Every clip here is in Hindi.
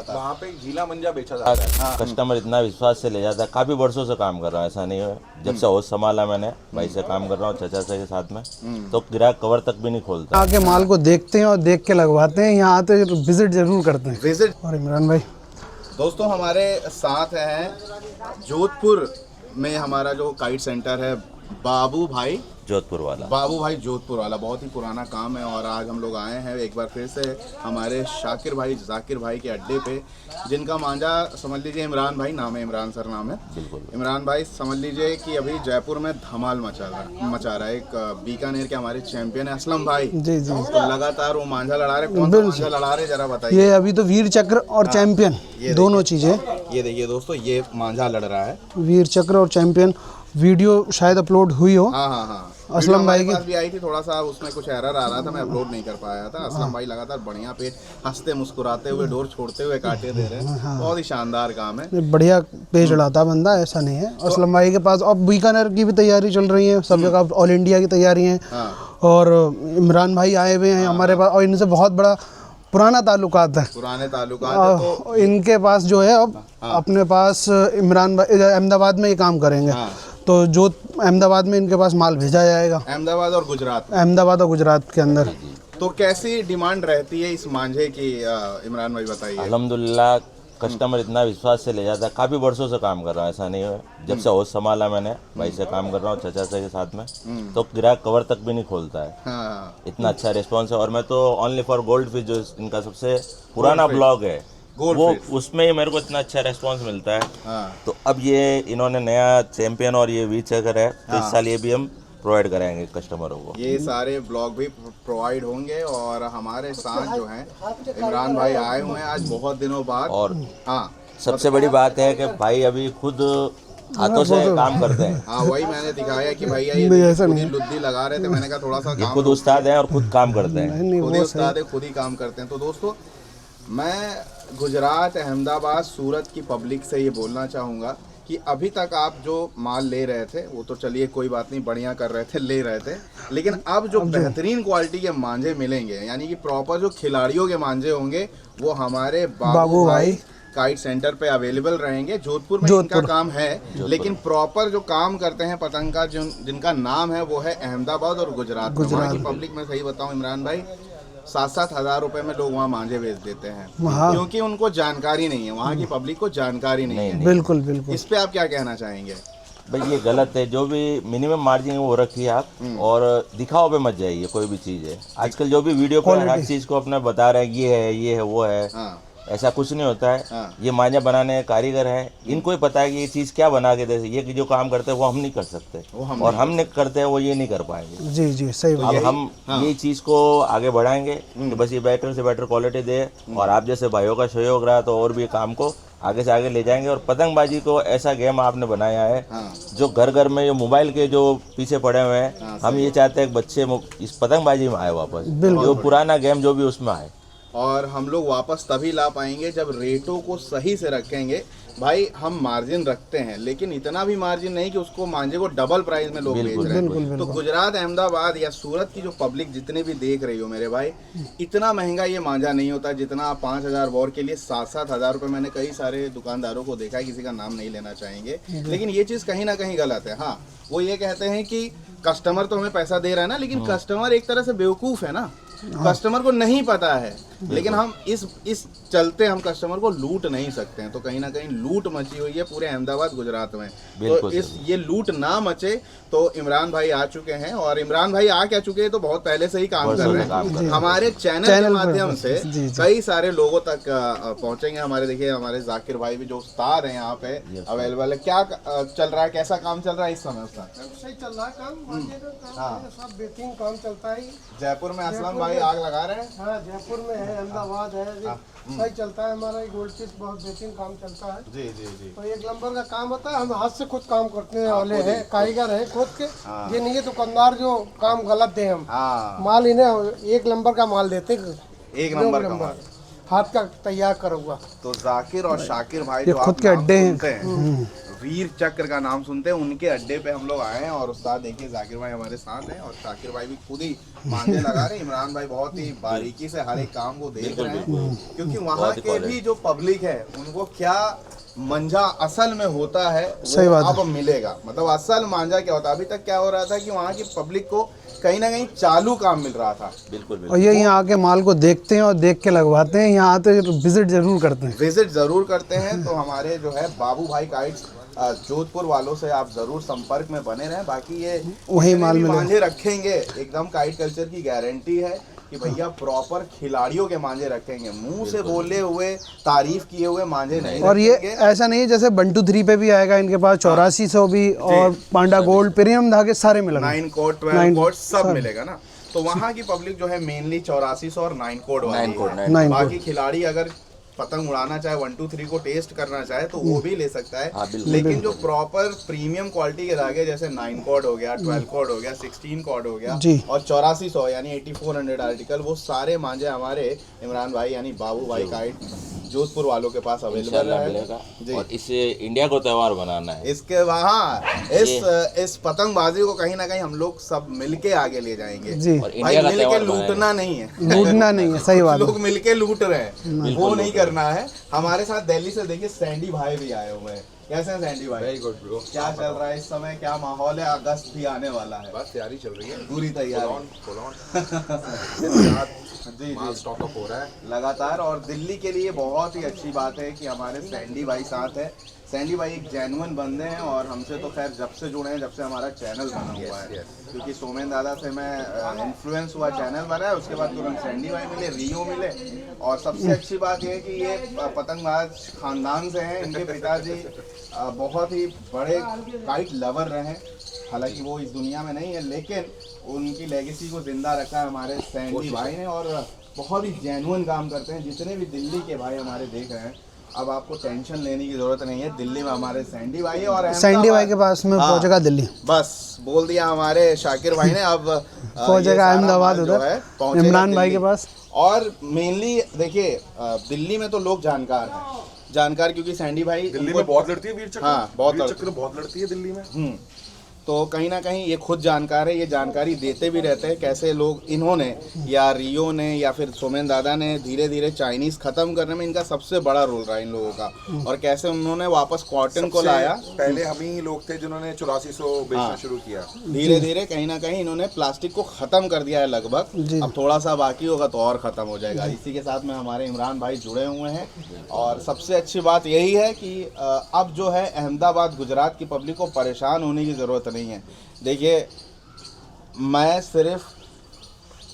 वहाँ पे गीला मंजा बेचा जाता है। हाँ। कस्टमर इतना विश्वास से ले जाता है। काफ़ी वर्षों से काम कर रहा हूँ, ऐसा नहीं है। जब से होश संभाला मैंने, भाई से काम कर रहा हूँ, चाचा से के साथ में, तो ग्राहक कवर तक भी नहीं खोलता। आके माल को देखते हैं और देख के लगवाते हैं। यहाँ आते विजिट जरूर करते हैं। विजिट। और इमरान भाई दोस्तों हमारे साथ हैं जोधपुर में हमारा जो काइट सेंटर है, बाबू भाई जोधपुर वाला। जोधपुर वाला बहुत ही पुराना काम है। और आज हम लोग आए हैं एक बार फिर से हमारे शाकिर भाई, जाकिर भाई के अड्डे पे, जिनका मांझा समझ लीजिए इमरान भाई नाम है, इमरान सर नाम है। बिल्कुल। इमरान भाई समझ लीजिए कि अभी जयपुर में धमाल मचा रहा है। एक बीकानेर के हमारे चैंपियन है असलम भाई जी जी, तो लगातार वो मांझा लड़ा रहे। कौन सा मांझा लड़ा रहे जरा बताइए। ये अभी तो वीर चक्र और चैंपियन दोनों चीजें। ये देखिए दोस्तों, ये मांझा लड़ रहा है, वीर चक्र और चैंपियन। वीडियो शायद अपलोड हुई हो। हाँ। असलम भाई के पास भी आई थी, थोड़ा सा उसमें कुछ एरर आ रहा था, मैं अपलोड नहीं कर पाया था। असलम भाई लगातार बढ़िया पेज हंसते मुस्कुराते हुए, डोर छोड़ते हुए काटे दे रहे हैं। बहुत ही शानदार काम है। बढ़िया पेज उड़ाता बंदा, ऐसा नहीं है। असलम भाई के पास अब बीकानेर की भी तैयारी चल रही है, सब जगह ऑल इंडिया की तैयारी है। और इमरान भाई आए हुए हैं हमारे पास, और इनसे बहुत बड़ा पुराना ताल्लुकात है। पुराने ताल्लुकात है। तो इनके पास जो है अब अपने पास इमरान भाई अहमदाबाद में ये काम करेंगे। तो जो अहमदाबाद में इनके पास माल भेजा जाएगा, अहमदाबाद और गुजरात के अंदर। तो कैसी डिमांड रहती है इस मांझे की, इमरान भाई बताइए। अल्हम्दुलिल्लाह कस्टमर इतना विश्वास से ले जाता है। काफ़ी वर्षों से काम कर रहा हूँ, ऐसा नहीं है। जब से होश संभाला मैंने, भाई से काम कर रहा हूँ, चाचा से के साथ में, तो ग्राहक कवर तक भी नहीं खोलता है। हाँ। इतना अच्छा रिस्पॉन्स है। और मैं तो ओनली फॉर गोल्ड फिश, जो इनका सबसे पुराना ब्लॉग है, वो उसमें ही मेरे को इतना अच्छा रेस्पॉन्स मिलता है। हाँ। तो अब ये इन्होंने नया चैंपियन और ये वीर चक्र है, तो इस साल ये भी हम प्रोवाइड कराएंगे कस्टमरों को। ये सारे ब्लॉग भी प्रोवाइड होंगे। और हमारे साथ जो हैं इमरान भाई आए हुए हैं आज बहुत दिनों बाद। और हाँ, सबसे बड़ी बात है कि भाई अभी खुद हाथों से काम करते हैं। हाँ वही मैंने दिखाया कि भैया ये खुद ही लुद्दी लगा रहे थे। मैंने कहा थोड़ा सा ये खुद उस्ताद हैं और खुद काम करते हैं। खुद ही उस्ताद है, खुद ही काम करते हैं। तो दोस्तों मैं गुजरात, अहमदाबाद, सूरत की पब्लिक से ये बोलना चाहूँगा कि अभी तक आप जो माल ले रहे थे वो तो चलिए कोई बात नहीं, बढ़िया कर रहे थे, ले रहे थे, लेकिन अब जो बेहतरीन क्वालिटी के मांझे मिलेंगे, यानी कि प्रॉपर जो खिलाड़ियों के मांझे होंगे, वो हमारे बाबू भाई काइट सेंटर पे अवेलेबल रहेंगे। जोधपुर में इनका काम है, लेकिन प्रॉपर जो काम करते हैं पतंग का, जिनका नाम है वो है अहमदाबाद और गुजरात। वहाँ की पब्लिक में सही बताऊँ इमरान भाई, 7-7 हज़ार रुपए में लोग वहाँ मांझे बेच देते हैं, क्योंकि उनको जानकारी नहीं है, वहाँ की पब्लिक को जानकारी नहीं है। बिल्कुल बिल्कुल। इस पे आप क्या कहना चाहेंगे? भाई ये गलत है। जो भी मिनिमम मार्जिन है वो रखिए आप, और दिखाओ पे मत जाइए। कोई भी चीज़ है, आजकल जो भी वीडियो पर हर चीज़ को अपना बता रहे हैं, ये है वो है, ऐसा कुछ नहीं होता है। ये मांझा बनाने कारीगर है, इनको ही पता है कि ये चीज़ क्या बना के दे। ये जो काम करते हैं वो हम नहीं कर सकते, और हम नहीं करते हैं वो ये नहीं कर पाएंगे। जी जी सही बात। अब हम ये चीज़ को आगे बढ़ाएंगे कि बस ये बेटर से बेटर क्वालिटी दे, और आप जैसे भाइयों का सहयोग रहा तो और भी काम को आगे से आगे ले जाएंगे। और पतंगबाजी को ऐसा गेम आपने बनाया है जो घर घर में, जो मोबाइल के जो पीछे पड़े हुए हैं, हम ये चाहते हैं कि बच्चे इस पतंगबाजी में आए वापस, जो पुराना गेम जो भी उसमें आए। और हम लोग वापस तभी ला पाएंगे जब रेटों को सही से रखेंगे। भाई हम मार्जिन रखते हैं, लेकिन इतना भी मार्जिन नहीं कि उसको मांझे को डबल प्राइस में लोग बेच रहे हैं। तो गुजरात, अहमदाबाद या सूरत की जो पब्लिक जितने भी देख रही हो मेरे भाई, इतना महंगा ये मांझा नहीं होता जितना आप 5,000 वॉर के लिए 7-7 हज़ार रुपये। मैंने कई सारे दुकानदारों को देखा है, किसी का नाम नहीं लेना चाहेंगे, लेकिन ये चीज़ कहीं ना कहीं गलत है। हाँ, वो ये कहते हैं कि कस्टमर तो हमें पैसा दे रहा है ना, लेकिन कस्टमर एक तरह से बेवकूफ़ है ना, कस्टमर को नहीं पता है। लेकिन हम इस चलते हम कस्टमर को लूट नहीं सकते हैं। तो कहीं ना कहीं लूट मची हुई है पूरे अहमदाबाद, गुजरात में। तो ये लूट ना मचे, तो इमरान भाई आ चुके हैं, और इमरान भाई आ क्या चुके हैं तो बहुत पहले से ही काम कर रहे हैं। हमारे चैनल के माध्यम से कई सारे लोगों तक पहुंचेंगे। हमारे देखिए, हमारे जाकिर भाई भी जो उस्ताद हैं यहाँ पे अवेलेबल है। क्या चल रहा है, कैसा काम चल रहा है इस समय? उसका सही चल रहा है काम, सब बेहतरीन काम चलता है। जयपुर में असलम भाई आग लगा रहे हैं। हाँ, जयपुर में है, अहमदाबाद है, सही चलता है हमारा। गोल्ड फिश बहुत बेहतरीन काम चलता है। जी जी जी। तो 1 नंबर का काम होता है। हम हाथ से खुद काम करने वाले हैं, कारीगर हैं खुद के। ये नहीं है दुकानदार जो काम गलत दे, हम माल इन्हें 1 नंबर का माल देते, 1 नंबर का माल हाथ का तैयार करा हुआ। तो जाकिर और शाकिर भाई जो खुद के अड्डे हैं, वीर चक्र का नाम सुनते हैं, उनके अड्डे पे हम लोग आए हैं। और उस्ताद देखिए जाकिर भाई हमारे साथ हैं, और शाकिर भाई भी खुद ही मांझे लगा रहे हैं। इमरान भाई बहुत ही बारीकी से हर एक काम को देख रहे हैं, क्योंकि वहाँ के भी जो पब्लिक है उनको क्या मांझा असल में होता है सही बात अब मिलेगा। मतलब असल मांझा क्या होता है, अभी तक क्या हो रहा था कि वहाँ की पब्लिक को कहीं ना कहीं चालू काम मिल रहा था। बिल्कुल और ये यहाँ आके माल को देखते हैं और देख के लगवाते हैं, यहाँ आते विजिट जरूर करते हैं। विजिट जरूर करते हैं। तो हमारे जो है बाबू भाई काइट्स जोधपुर वालों से आप जरूर संपर्क में बने रहें। बाकी ये वही माल मिलेगा। मांझे रखेंगे एकदम काइट कल्चर की गारंटी है कि भैया प्रॉपर खिलाड़ियों के मांझे रखेंगे, मुंह से बोले हुए तारीफ किए हुए मांझे नहीं और ये रखेंगे। ऐसा नहीं है जैसे 123 पे भी आएगा इनके पास 8400 भी, और पांडा गोल्ड प्रीमियम धागे सारे मिलेंगे, 9 कोड 12 कोड सब मिलेगा ना। तो वहाँ की पब्लिक जो है मेनली 8400 और 9 कोड वाली है। बाकी खिलाड़ी अगर पतंग उड़ाना चाहे 1 2 3 को टेस्ट करना चाहे तो वो भी ले सकता है। लेकिन जो प्रॉपर प्रीमियम क्वालिटी के धागे जैसे 9 कोड हो गया, 12 कोड हो गया, 16 कोड हो गया और 8400 यानी 8400 आर्टिकल, वो सारे मांझे हमारे इमरान भाई यानी बाबू भाई काइट जोधपुर वालों के पास अवेलेबल है। और इसे इंडिया को त्योहार बनाना है। इसके वहाँ इस पतंगबाजी को कहीं ना कहीं हम लोग सब मिलके आगे ले जाएंगे। भाई मिलके लूटना नहीं है, लूटना नहीं है, सही बात। लोग मिलके लूट रहे हैं, वो नहीं करना है। हमारे साथ दिल्ली से देखिए सैंडी भाई भी आए हुए हैं। कैसे हैं सैंडी भाई? Very good bro. क्या चल रहा है इस समय, क्या माहौल है? अगस्त भी आने वाला है, बस तैयारी चल रही है, पूरी तैयारी जी माल स्टॉक अप हो रहा है लगातार। और दिल्ली के लिए बहुत ही अच्छी बात है कि हमारे सैंडी भाई साथ है। सैंडी भाई एक जेन्युइन बंदे हैं और हमसे तो खैर जब से जुड़े हैं, जब से हमारा चैनल बना हुआ है, क्योंकि सोमेन दादा से मैं इन्फ्लुएंस हुआ, चैनल बना है, उसके बाद तुरंत सैंडी भाई मिले, रियो मिले। और सबसे अच्छी बात यह है कि ये पतंगबाज खानदान से हैं। इनके पिताजी बहुत ही बड़े काइट लवर रहे हैं, हालांकि वो इस दुनिया में नहीं है, लेकिन उनकी लेगेसी को जिंदा रखा है हमारे सैंडी भाई ने। और बहुत ही जेन्युइन काम करते हैं। जितने भी दिल्ली के भाई हमारे देख रहे हैं, अब आपको टेंशन लेने की जरूरत नहीं है। दिल्ली में हमारे सैंडी भाई है और सैंडी भाई के पास में पहुंचेगा दिल्ली, बस बोल दिया हमारे शाकिर भाई ने। अब पहुंचेगा अहमदाबाद उधर इमरान भाई के पास। और मेनली देखिए दिल्ली में तो लोग जानकार हैं, जानकार क्योंकि सैंडी भाई दिल्ली में बहुत लड़ती है वीर चक्र। हाँ, बहुत लड़ती है दिल्ली में। तो कहीं ना कहीं ये खुद जानकार है, ये जानकारी देते भी रहते हैं कैसे लोग इन्होंने या रियो ने या फिर सोमेन दादा ने धीरे धीरे चाइनीज खत्म करने में इनका सबसे बड़ा रोल रहा इन लोगों का, और कैसे उन्होंने वापस कॉटन को लाया। पहले हम ही लोग थे जिन्होंने 8400 बेचना शुरू किया। धीरे धीरे कहीं ना कहीं इन्होंने प्लास्टिक को खत्म कर दिया है लगभग, अब थोड़ा सा बाकी होगा तो और खत्म हो जाएगा। इसी के साथ में हमारे इमरान भाई जुड़े हुए हैं। और सबसे अच्छी बात यही है कि अब जो है अहमदाबाद गुजरात की पब्लिक को परेशान होने की ज़रूरत नहीं है। देखिए मैं सिर्फ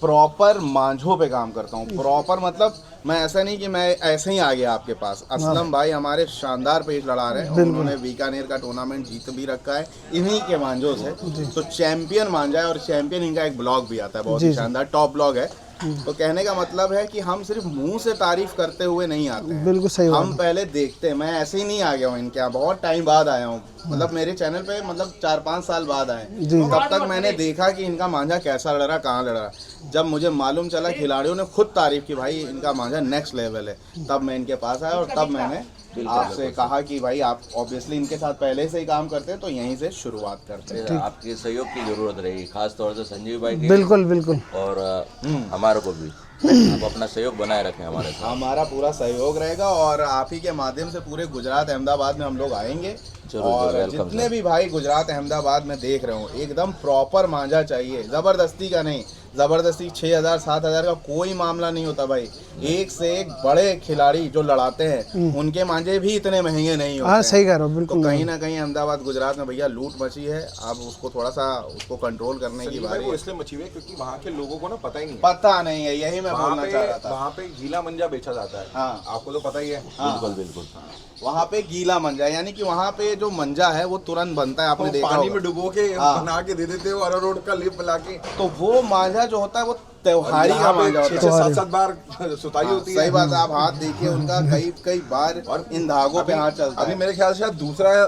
प्रॉपर मांझों पे काम करता हूँ। प्रॉपर मतलब मैं ऐसा नहीं कि मैं ऐसे ही आ गया आपके पास। असलम भाई हमारे शानदार पेज लड़ा रहे हैं, उन्होंने बीकानेर का टूर्नामेंट जीत भी रखा है इन्हीं के मांझों से। तो चैंपियन मांझा है, और चैंपियन इनका एक ब्लॉग भी आता है, बहुत ही शानदार टॉप ब्लॉग है। तो कहने का मतलब है कि हम सिर्फ मुंह से तारीफ करते हुए नहीं आते हैं, बिल्कुल सही। हम पहले देखते हैं। मैं ऐसे ही नहीं आ गया हूँ इनके यहाँ, बहुत टाइम बाद आया हूँ, मतलब मेरे चैनल पे मतलब 4-5 साल बाद आए। तब तक मैंने देखा कि इनका मांझा कैसा लड़ रहा, कहाँ लड़ रहा। जब मुझे मालूम चला, खिलाड़ियों ने खुद तारीफ की भाई इनका मांझा नेक्स्ट लेवल है, तब मैं इनके पास आया और तब मैंने आपसे कहा कि भाई आप ऑब्वियसली इनके साथ पहले से ही काम करते हैं तो यहीं से शुरुआत करते हैं। आपके सहयोग की जरूरत रहेगी, खास तौर से संजीव भाई की। बिल्कुल बिल्कुल। और हमारे को भी आप अपना सहयोग बनाए रखें हमारे साथ। हमारा पूरा सहयोग रहेगा और आप ही के माध्यम से पूरे गुजरात अहमदाबाद में हम लोग आएंगे। और जितने भी भाई गुजरात अहमदाबाद में देख रहे हो, एकदम प्रॉपर मांझा चाहिए, ज़बरदस्ती का नहीं। ज़बरदस्ती 6,000-7,000 का कोई मामला नहीं होता भाई। एक से एक बड़े खिलाड़ी जो लड़ाते हैं उनके मांझे भी इतने महंगे नहीं होते। हाँ सही कह रहे हो, बिल्कुल। तो कहीं ना कहीं अहमदाबाद गुजरात में भैया लूट मची है, अब उसको थोड़ा सा उसको कंट्रोल करने की बारी है। इसलिए मची हुई है क्योंकि वहाँ के लोगों को ना पता ही नहीं, पता नहीं है, यही मैं बोलना चाह रहा था। वहाँ पे गीला मंजा बेचा जाता है। हाँ, आपको तो पता ही है। बिल्कुल बिल्कुल। वहाँ पे गीला मंजा, यानी कि वहाँ पे जो मंजा है वो तुरंत बनता है, आपने देखा पानी होगा। में डुबो के बना के दे देते हो, अरारोट का लेप मिला के। तो वो मांझा जो होता है वो त्योहारी का मांझा होता है। 6-7 बार सुताई होती है। सही बात है, आप हाथ देखिए उनका कई बार और इन धागों पे हाथ चलता है। अभी मेरे ख्याल से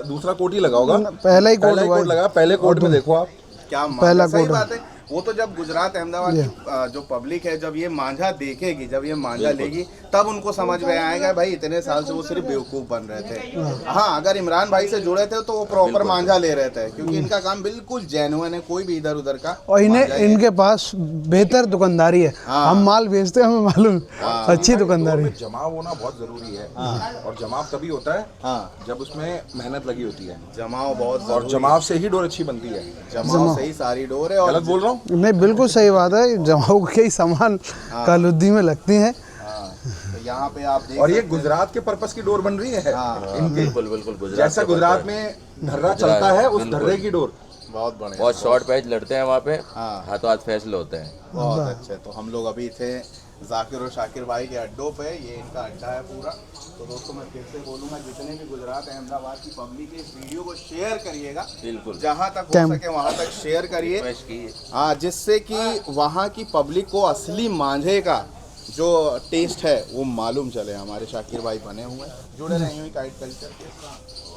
दूसरा कोट ही लगा होगा। पहला ही कोट लगा, पहले कोट में देखो आप क्या पहला सही बात है। वो तो जब गुजरात अहमदाबाद की जो पब्लिक है जब ये मांझा देखेगी, जब ये मांझा लेगी, तब उनको समझ में आएगा भाई इतने साल से वो सिर्फ बेवकूफ बन रहे थे। हाँ, अगर इमरान भाई से जुड़े थे तो वो प्रॉपर मांझा ले रहे थे, क्योंकि इनका काम बिल्कुल जेन्युइन है, कोई भी इधर उधर का। और इनके पास बेहतर दुकानदारी है। हम माल बेचते हैं, हमें मालूम, अच्छी दुकानदारी। जमाव होना बहुत जरूरी है, और जमाव तभी होता है जब उसमें मेहनत लगी होती है। जमाव बहुत, और जमाव से ही डोर अच्छी बनती है। जमाव से ही सारी डोर है। और गलत बोल रहा हूँ? नहीं, बिल्कुल सही बात है। जमाव के ही सामान कालुद्दी में लगती हैं। तो यहाँ पे आप देख और ये गुजरात के पर्पस की डोर बन रही है इनकी। बिल्कुल बिल्कुल। जैसा गुजरात में धर्रा चलता है, उस धर्रे की डोर। बहुत बढ़िया, बहुत शॉर्ट पैच लड़ते हैं वहाँ पे, हाथों हाथ फैसले होते हैं। बहुत अच्छे। तो हम लोग अभी थे जाकिर और शाकिर भाई के अड्डों पे, ये इनका अड्डा है पूरा। तो दोस्तों मैं फिर से बोलूँगा, जितने भी गुजरात अहमदाबाद की पब्लिक है, इस वीडियो को शेयर करिएगा, बिल्कुल जहाँ तक हो सके वहाँ तक शेयर करिए। हाँ, जिससे कि वहाँ की पब्लिक को असली मांझे का जो टेस्ट है वो मालूम चले। हमारे शाकिर भाई बने हुए हैं, जुड़े रहे हैं काइट कल्चर के साथ।